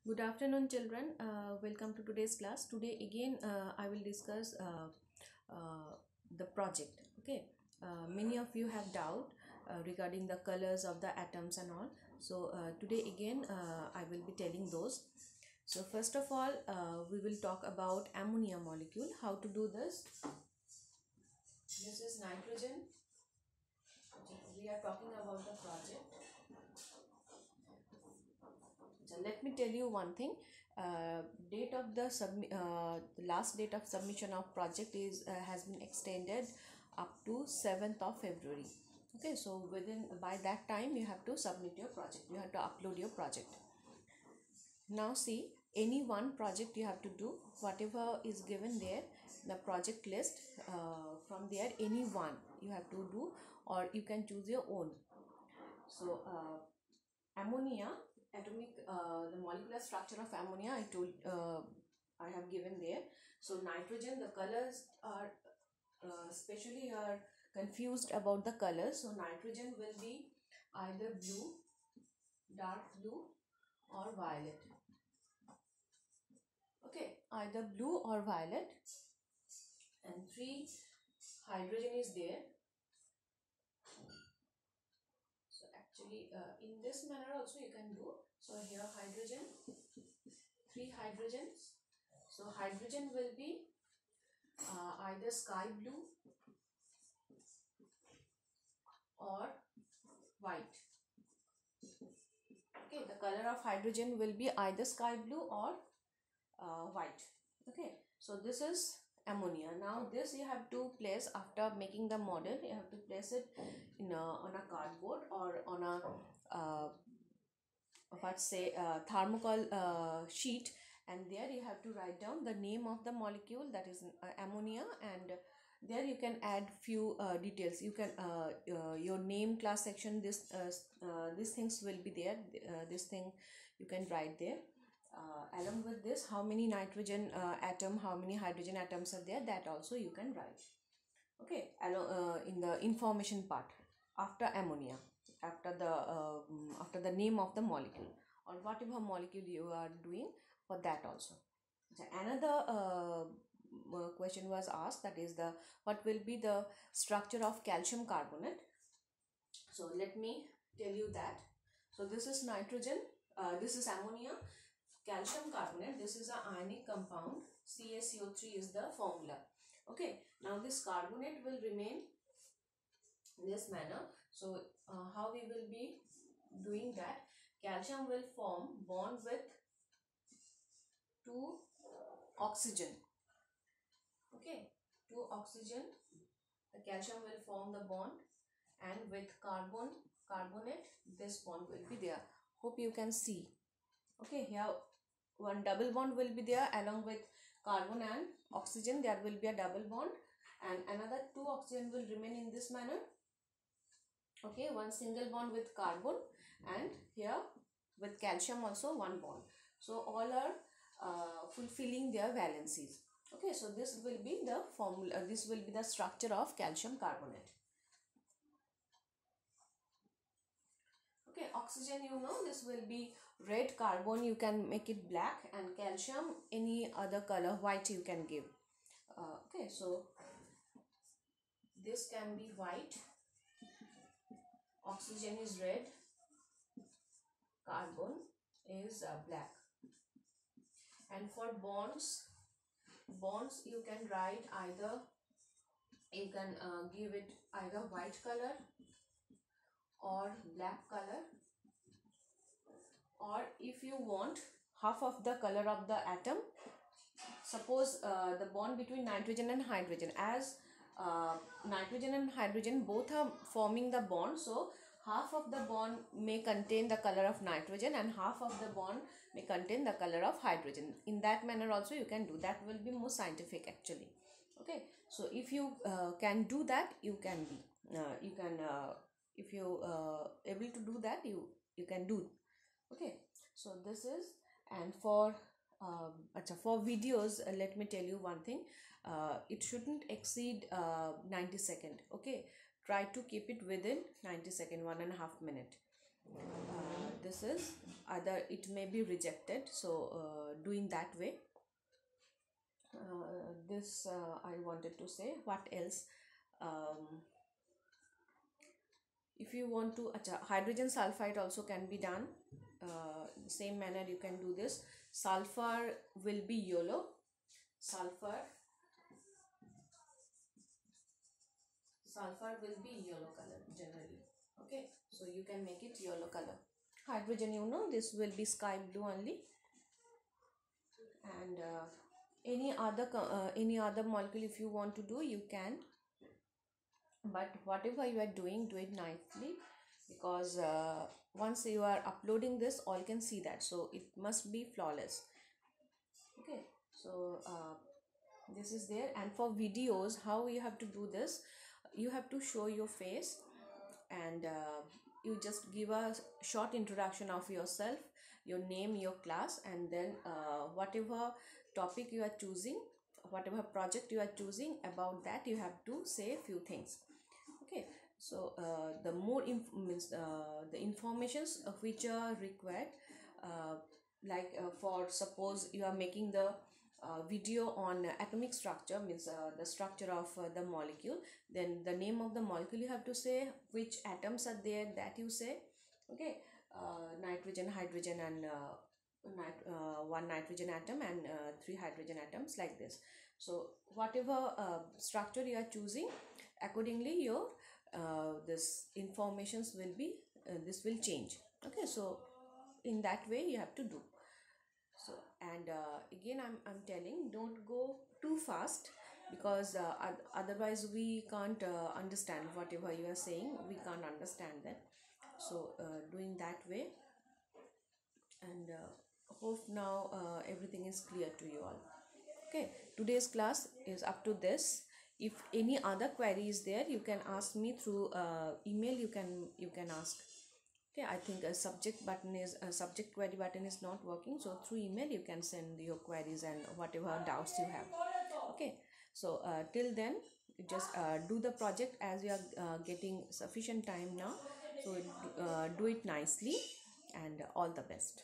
Good afternoon, children. Welcome to today's class. Today, again, I will discuss the project. Okay. Many of you have doubt regarding the colors of the atoms and all. So, today, again, I will be telling those. So, first of all, we will talk about ammonia molecule. How to do this? This is nitrogen. We are talking about the project. So let me tell you one thing. Date of the last date of submission of project is has been extended up to 7th of February. Okay, so by that time you have to submit your project. You have to upload your project. Now see, any one project you have to do, whatever is given there, the project list, from there any one you have to do, or you can choose your own. So ammonia, the molecular structure of ammonia I have given there. So nitrogen, the colors are especially are confused about the colors. So nitrogen will be either blue, dark blue, or violet. Okay, either blue or violet. And 3 hydrogen is there. So actually in this manner also you can do. So here hydrogen, 3 hydrogens. So hydrogen will be either sky blue or white. Okay, the color of hydrogen will be either sky blue or white. Okay, so this is ammonia. Now this you have to place after making the model. You have to place it on a cardboard or on a thermocol sheet, and there you have to write down the name of the molecule, that is ammonia, and there you can add few details. You can your name, class, section, these things will be there. This thing you can write there. Along with this, how many nitrogen atom, how many hydrogen atoms are there, that also you can write. Okay, in the information part after ammonia, after the name of the molecule or whatever molecule you are doing, for that also. So another question was asked, that is the what will be the structure of calcium carbonate. So let me tell you that. So this is nitrogen, this is ammonia, calcium carbonate, this is an ionic compound, CaCO3 is the formula. Okay, now this carbonate will remain in this manner. So how we will be doing that? Calcium will form bond with 2 oxygen. Okay, 2 oxygen, the calcium will form the bond, and with carbonate, this bond will be there. Hope you can see. Okay, here one double bond will be there along with carbon and oxygen. There will be a double bond, and another 2 oxygen will remain in this manner. Okay, one single bond with carbon, and here with calcium also one bond. So all are fulfilling their valencies. Okay, so this will be the formula, this will be the structure of calcium carbonate. Okay, oxygen, you know, this will be red, carbon you can make it black, and calcium any other color, white you can give. Okay, so this can be white, oxygen is red, carbon is black. And for bonds you can write either, you can give it either white color or black color, or if you want half of the color of the atom. Suppose the bond between nitrogen and hydrogen, as nitrogen and hydrogen both are forming the bond, so half of the bond may contain the color of nitrogen and half of the bond may contain the color of hydrogen. In that manner also you can do that, will be more scientific actually. Okay, so if you can do that, you can be you can if you able to do that, you can do. Okay, so this is, and for for videos, let me tell you one thing. It shouldn't exceed 90 seconds. Okay, try to keep it within 90 seconds, 1.5 minutes. this is either it may be rejected, so doing that way. This I wanted to say. What else? um, if you want to, hydrogen sulfide also can be done. Same manner you can do this. Sulfur will be yellow. Sulfur will be yellow color generally. Okay, so you can make it yellow color. Hydrogen, this will be sky blue only. And any other molecule if you want to do, you can. But whatever you are doing, do it nicely, because once you are uploading this, all can see that, so it must be flawless. Okay, so this is there. And for videos, how you have to do this, you have to show your face, and you just give a short introduction of yourself, your name, your class, and then whatever topic you are choosing, whatever project you are choosing, about that you have to say a few things. Okay, so the more means the informations of which are required, uh, like for suppose you are making the video on atomic structure, means the structure of the molecule, then the name of the molecule you have to say, which atoms are there, that you say. Okay, nitrogen, hydrogen, and one nitrogen atom and three hydrogen atoms, like this. So whatever structure you are choosing, accordingly your this informations will be this will change. Okay, so in that way you have to do. So, and again I'm telling, don't go too fast, because otherwise we can't understand whatever you are saying, we can't understand that. So doing that way. And hope now everything is clear to you all. Okay, today's class is up to this. If any other query is there, you can ask me through email. You can ask. Okay, I think a subject query button is not working, so through email you can send your queries and whatever doubts you have. Okay, so till then, you just do the project, as you are getting sufficient time now, so do it nicely, and all the best.